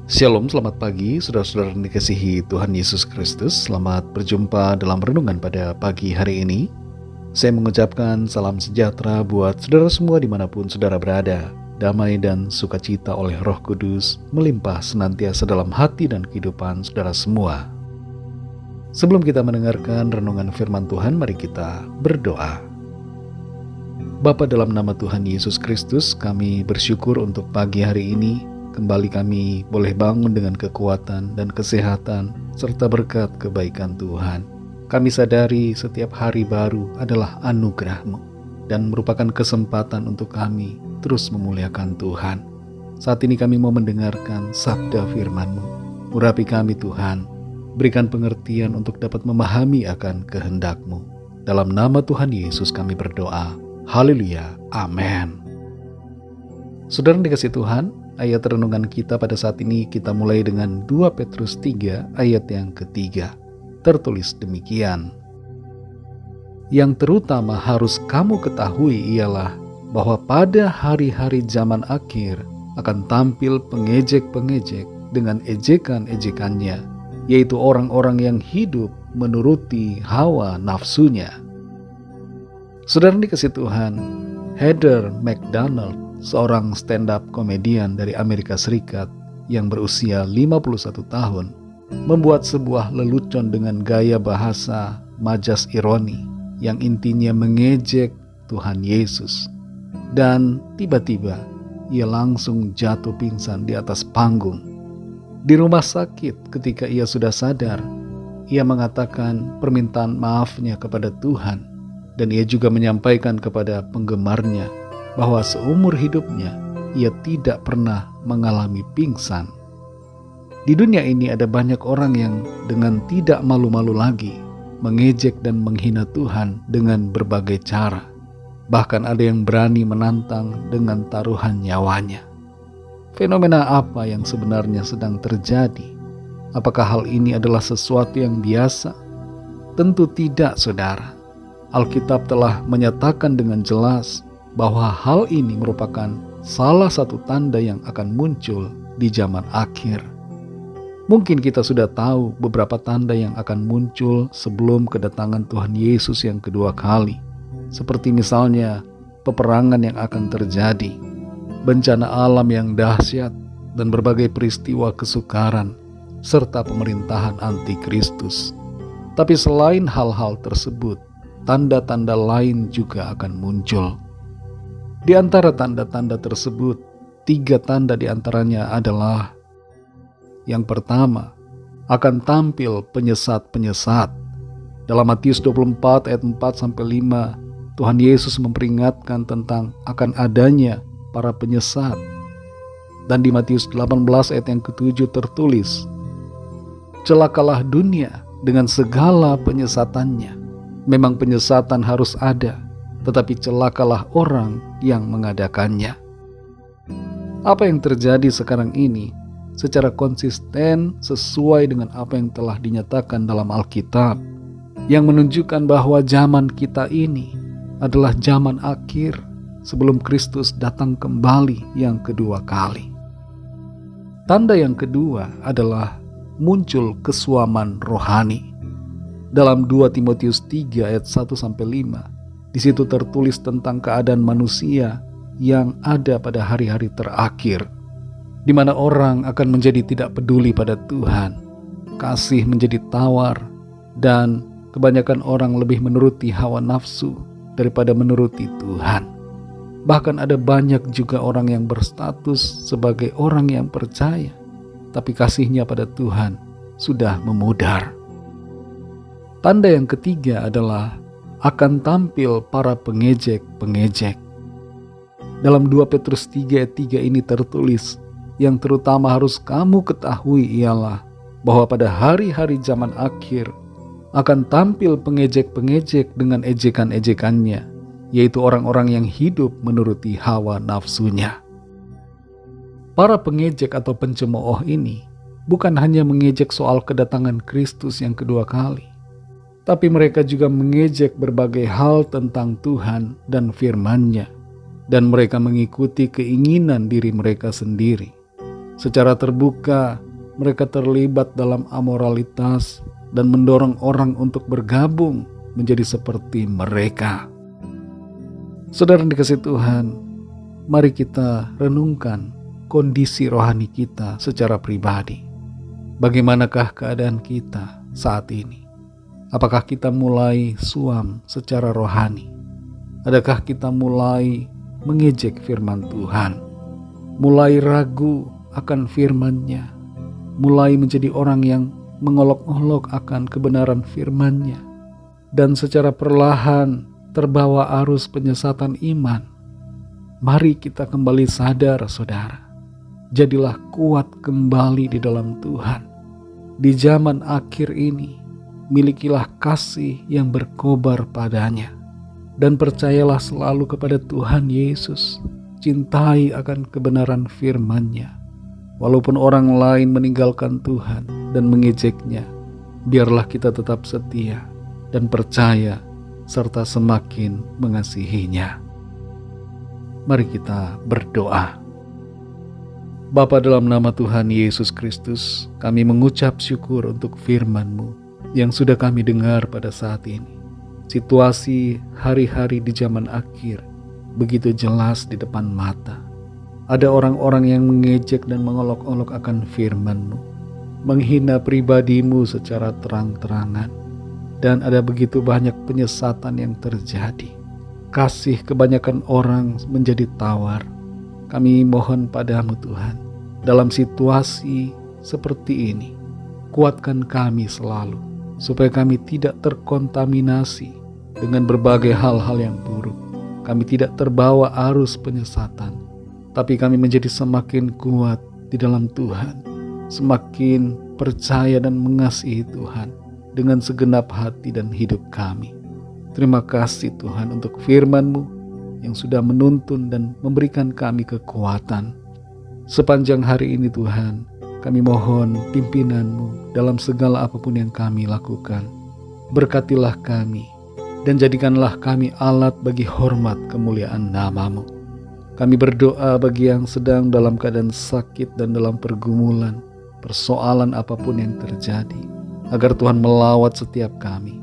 Shalom, selamat pagi saudara-saudara yang dikasihi Tuhan Yesus Kristus. Selamat berjumpa dalam renungan pada pagi hari ini. Saya mengucapkan salam sejahtera buat saudara semua dimanapun saudara berada. Damai dan sukacita oleh Roh Kudus melimpah senantiasa dalam hati dan kehidupan saudara semua. Sebelum kita mendengarkan renungan firman Tuhan, mari kita berdoa. Bapa, dalam nama Tuhan Yesus Kristus, kami bersyukur untuk pagi hari ini. Kembali kami boleh bangun dengan kekuatan dan kesehatan serta berkat kebaikan Tuhan. Kami sadari setiap hari baru adalah anugerah-Mu dan merupakan kesempatan untuk kami terus memuliakan Tuhan. Saat ini kami mau mendengarkan sabda firman-Mu. Urapi kami Tuhan, berikan pengertian untuk dapat memahami akan kehendak-Mu. Dalam nama Tuhan Yesus kami berdoa. Haleluya, amin. Saudara yang dikasihi Tuhan, ayat renungan kita pada saat ini kita mulai dengan 2 Petrus 3 ayat yang ketiga. Tertulis demikian. Yang terutama harus kamu ketahui ialah bahwa pada hari-hari zaman akhir akan tampil pengejek-pengejek dengan ejekan-ejekannya, yaitu orang-orang yang hidup menuruti hawa nafsunya. Saudara dikasihi Tuhan, Heather McDonald, seorang stand-up komedian dari Amerika Serikat yang berusia 51 tahun, membuat sebuah lelucon dengan gaya bahasa majas ironi yang intinya mengejek Tuhan Yesus. Dan tiba-tiba ia langsung jatuh pingsan di atas panggung. Di rumah sakit ketika ia sudah sadar, ia mengatakan permintaan maafnya kepada Tuhan, dan ia juga menyampaikan kepada penggemarnya bahwa seumur hidupnya ia tidak pernah mengalami pingsan. Di dunia ini ada banyak orang yang dengan tidak malu-malu lagi mengejek dan menghina Tuhan dengan berbagai cara. Bahkan ada yang berani menantang dengan taruhan nyawanya. Fenomena apa yang sebenarnya sedang terjadi? Apakah hal ini adalah sesuatu yang biasa? Tentu tidak, saudara. Alkitab telah menyatakan dengan jelas bahwa hal ini merupakan salah satu tanda yang akan muncul di zaman akhir. Mungkin kita sudah tahu beberapa tanda yang akan muncul sebelum kedatangan Tuhan Yesus yang kedua kali. Seperti misalnya peperangan yang akan terjadi, bencana alam yang dahsyat, dan berbagai peristiwa kesukaran, serta pemerintahan antikristus. Tapi selain hal-hal tersebut, tanda-tanda lain juga akan muncul. Di antara tanda-tanda tersebut, 3 tanda di antaranya adalah: yang pertama, akan tampil penyesat-penyesat. Dalam Matius 24 ayat 4-5, Tuhan Yesus memperingatkan tentang akan adanya para penyesat. Dan di Matius 18 ayat yang ke-7 tertulis, celakalah dunia dengan segala penyesatannya. Memang penyesatan harus ada, tetapi celakalah orang yang mengadakannya. Apa yang terjadi sekarang ini secara konsisten sesuai dengan apa yang telah dinyatakan dalam Alkitab, yang menunjukkan bahwa zaman kita ini adalah zaman akhir sebelum Kristus datang kembali yang kedua kali. Tanda yang kedua adalah muncul kesuaman rohani. Dalam 2 Timotius 3 ayat 1-5, di situ tertulis tentang keadaan manusia yang ada pada hari-hari terakhir, di mana orang akan menjadi tidak peduli pada Tuhan, kasih menjadi tawar, dan kebanyakan orang lebih menuruti hawa nafsu daripada menuruti Tuhan. Bahkan ada banyak juga orang yang berstatus sebagai orang yang percaya, tapi kasihnya pada Tuhan sudah memudar. Tanda yang ketiga adalah akan tampil para pengejek-pengejek. Dalam 2 Petrus 3 ayat 3 ini tertulis, yang terutama harus kamu ketahui ialah bahwa pada hari-hari zaman akhir akan tampil pengejek-pengejek dengan ejekan-ejekannya, yaitu orang-orang yang hidup menuruti hawa nafsunya. Para pengejek atau pencemooh ini bukan hanya mengejek soal kedatangan Kristus yang kedua kali, tapi mereka juga mengejek berbagai hal tentang Tuhan dan firman-Nya, dan mereka mengikuti keinginan diri mereka sendiri. Secara terbuka, mereka terlibat dalam amoralitas dan mendorong orang untuk bergabung menjadi seperti mereka. Saudara yang dikasihi Tuhan, mari kita renungkan kondisi rohani kita secara pribadi. Bagaimanakah keadaan kita saat ini? Apakah kita mulai suam secara rohani? Adakah kita mulai mengejek firman Tuhan? Mulai ragu akan firman-Nya? Mulai menjadi orang yang mengolok-olok akan kebenaran firman-Nya? Dan secara perlahan terbawa arus penyesatan iman. Mari kita kembali sadar, saudara. Jadilah kuat kembali di dalam Tuhan. Di zaman akhir ini, milikilah kasih yang berkobar padanya. Dan percayalah selalu kepada Tuhan Yesus. Cintai akan kebenaran firman-Nya. Walaupun orang lain meninggalkan Tuhan dan mengejeknya, biarlah kita tetap setia dan percaya serta semakin mengasihinya. Mari kita berdoa. Bapa, dalam nama Tuhan Yesus Kristus, kami mengucap syukur untuk firman-Mu yang sudah kami dengar pada saat ini. Situasi hari-hari di zaman akhir begitu jelas di depan mata. Ada orang-orang yang mengejek dan mengolok-olok akan firman-Mu, menghina pribadi-Mu secara terang-terangan, dan ada begitu banyak penyesatan yang terjadi. Kasih kebanyakan orang menjadi tawar. Kami mohon padamu Tuhan, dalam situasi seperti ini, kuatkan kami selalu, supaya kami tidak terkontaminasi dengan berbagai hal-hal yang buruk. Kami tidak terbawa arus penyesatan, tapi kami menjadi semakin kuat di dalam Tuhan, semakin percaya dan mengasihi Tuhan dengan segenap hati dan hidup kami. Terima kasih Tuhan untuk firman-Mu yang sudah menuntun dan memberikan kami kekuatan. Sepanjang hari ini Tuhan, kami mohon pimpinan-Mu dalam segala apapun yang kami lakukan. Berkatilah kami dan jadikanlah kami alat bagi hormat kemuliaan nama-Mu. Kami berdoa bagi yang sedang dalam keadaan sakit dan dalam pergumulan, persoalan apapun yang terjadi, agar Tuhan melawat setiap kami.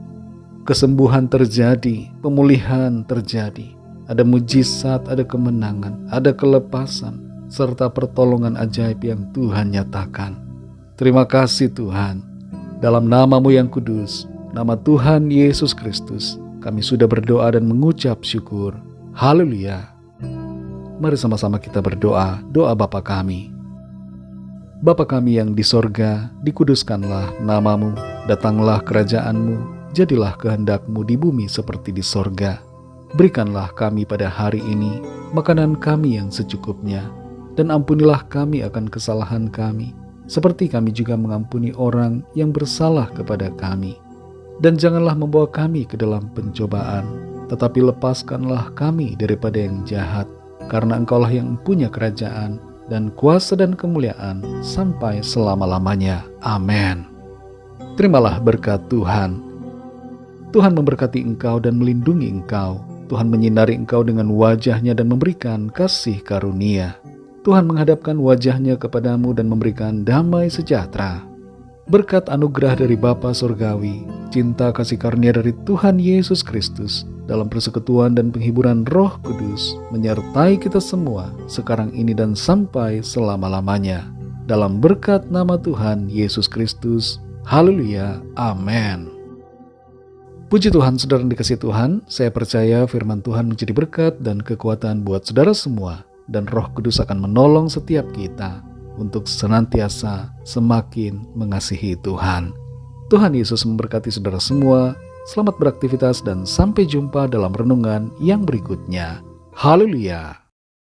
Kesembuhan terjadi, pemulihan terjadi, ada mujizat, ada kemenangan, ada kelepasan, serta pertolongan ajaib yang Tuhan nyatakan. Terima kasih Tuhan. Dalam nama-Mu yang kudus, nama Tuhan Yesus Kristus, kami sudah berdoa dan mengucap syukur. Haleluya. Mari sama-sama kita berdoa, doa Bapa kami. Bapa kami yang di sorga, dikuduskanlah nama-Mu, datanglah kerajaan-Mu, jadilah kehendak-Mu di bumi seperti di sorga. Berikanlah kami pada hari ini makanan kami yang secukupnya, dan ampunilah kami akan kesalahan kami, seperti kami juga mengampuni orang yang bersalah kepada kami. Dan janganlah membawa kami ke dalam pencobaan, tetapi lepaskanlah kami daripada yang jahat, karena Engkaulah yang punya kerajaan dan kuasa dan kemuliaan sampai selama-lamanya. Amin. Terimalah berkat Tuhan. Tuhan memberkati engkau dan melindungi engkau. Tuhan menyinari engkau dengan wajah-Nya dan memberikan kasih karunia. Tuhan menghadapkan wajah-Nya kepadamu dan memberikan damai sejahtera. Berkat anugerah dari Bapa Surgawi, cinta kasih karunia dari Tuhan Yesus Kristus, dalam persekutuan dan penghiburan Roh Kudus, menyertai kita semua sekarang ini dan sampai selama-lamanya. Dalam berkat nama Tuhan Yesus Kristus. Haleluya. Amin. Puji Tuhan, saudara yang dikasihi Tuhan, saya percaya firman Tuhan menjadi berkat dan kekuatan buat saudara semua, dan Roh Kudus akan menolong setiap kita untuk senantiasa semakin mengasihi Tuhan. Tuhan Yesus memberkati saudara semua. Selamat beraktivitas dan sampai jumpa dalam renungan yang berikutnya. Haleluya.